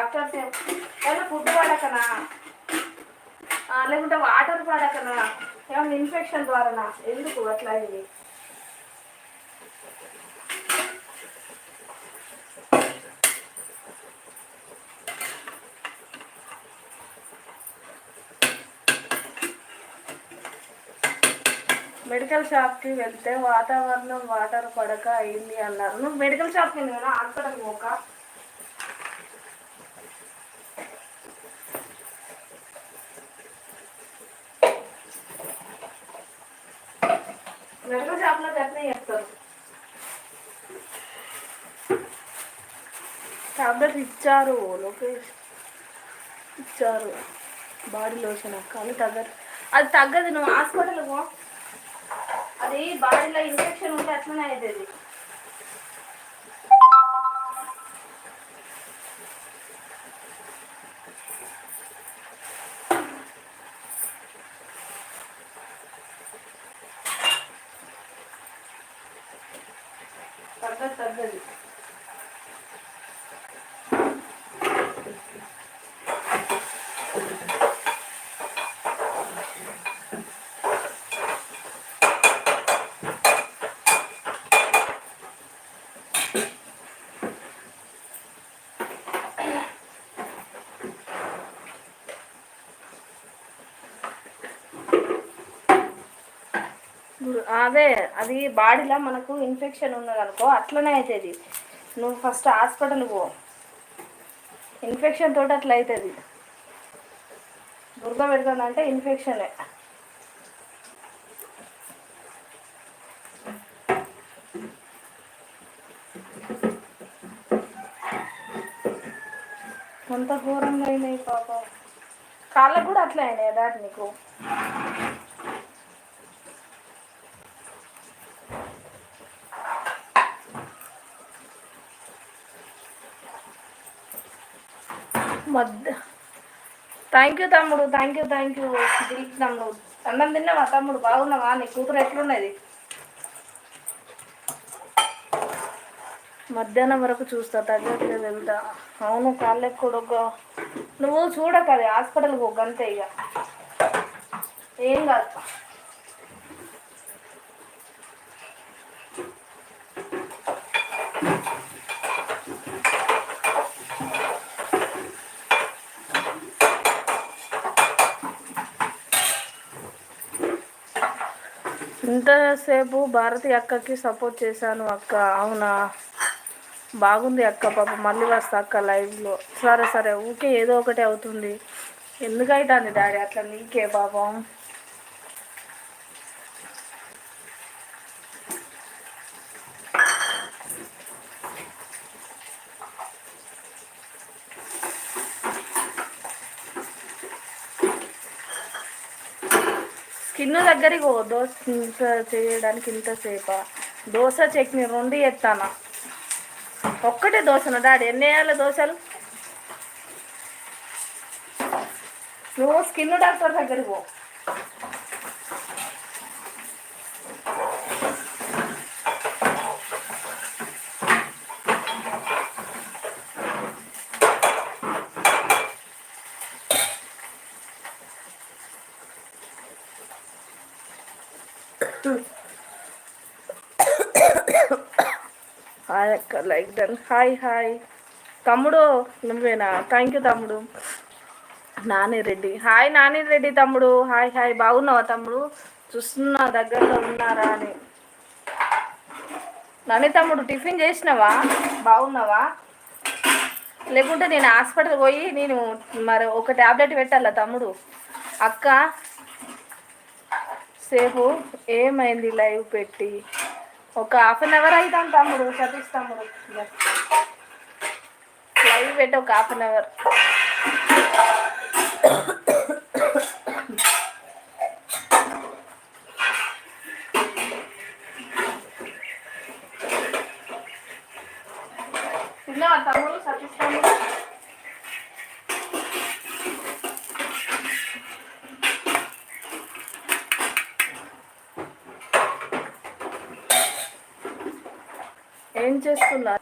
Doctors ఏమైనా food పడకనా లేకుంటే water పడకనా ఏమైనా ఇన్ఫెక్షన్ ద్వారానా ఎందుకు అట్లా అయింది? మెడికల్ షాప్కి వెళ్తే వాతావరణం వాటర్ పడక అయింది అన్నారు. నువ్వు మెడికల్ షాప్కి వెళ్ళి కదా హాస్పిటల్కి పోక. మెడికల్ షాప్లో గట్నే చెప్తారు. టాబ్లెట్ ఇచ్చారు, లోకేష్ ఇచ్చారు బాడీ లోషన్ కానీ తగ్గదు. అది తగ్గదు, నువ్వు హాస్పిటల్కి పో. అది బాడీలో ఇన్ఫెక్షన్ ఉంటే అట్లనే అవుతుంది. తగ్గదు. అదే అది బాడీలో మనకు ఇన్ఫెక్షన్ ఉన్నది అనుకో అట్లనే అవుతుంది. నువ్వు ఫస్ట్ హాస్పిటల్కి పో. ఇన్ఫెక్షన్ తోటి అట్లా అవుతుంది. దుర్గ పెడుతుందంటే ఇన్ఫెక్షనే. అంత ఘోరంగా అయినాయి పాప. కాళ్ళకు కూడా అట్లా అయినాయి డాడీ నీకు? థ్యాంక్ యూ తమ్ముడు, థ్యాంక్ యూ దిలీప్ తమ్ముడు. అన్నం తిన్నావా తమ్ముడు? బాగున్నావా? నీ కూతురు ఎట్లున్నది? మధ్యాహ్నం వరకు చూస్తా, తగ్గట్లేదు వెళ్తా. అవును కాళ్ళకి కూడా నువ్వు చూడక అది హాస్పిటల్కి పో అంతే. ఇక ఏం కాదు. ఇంతసేపు భారతి అక్కకి సపోర్ట్ చేశాను అక్క. అవునా, బాగుంది అక్క. పాప మళ్ళీ వస్తా అక్క లైవ్లో. సరే ఊకే ఏదో ఒకటి అవుతుంది. ఎందుకైతుంది డాడీ అట్లా నీకే పాపం? స్కిన్ దగ్గరికి పో. దోశ చేయడానికి ఇంతసేపా? దోశ చట్నీ 2 ఎత్తానా? ఒక్కటే దోశనా డాడీ? ఎన్ని వేయాలి దోశలు? నువ్వు స్కిన్ డాక్టర్ దగ్గరికి పో. హాయ్ అక్క, లైక్ డన్. హాయ్ తమ్ముడు, నువ్వేనా? థ్యాంక్ యూ తమ్ముడు. నానిరెడ్డి, హాయ్ నానిరెడ్డి తమ్ముడు. హాయ్ బాగున్నావా తమ్ముడు? చూస్తున్నా దగ్గరలో ఉన్నారా అని. నాని తమ్ముడు టిఫిన్ చేసినావా? బాగున్నావా? లేకుంటే నేను హాస్పిటల్ పోయి నేను మరి ఒక ట్యాబ్లెట్ పెట్టాలా తమ్ముడు? అక్క సేపు ఏమైంది లైవ్ పెట్టి? ఒక 1/2 అవర్ అవుతాను తమ్ముడు. సతీష్ తమ్ముడు లైవ్ పెట్టి ఒక 1/2 అవర్. తిన్నావా తమ్ముడు? సతీష్ తమ్ముడు ఏం చేస్తున్నారు?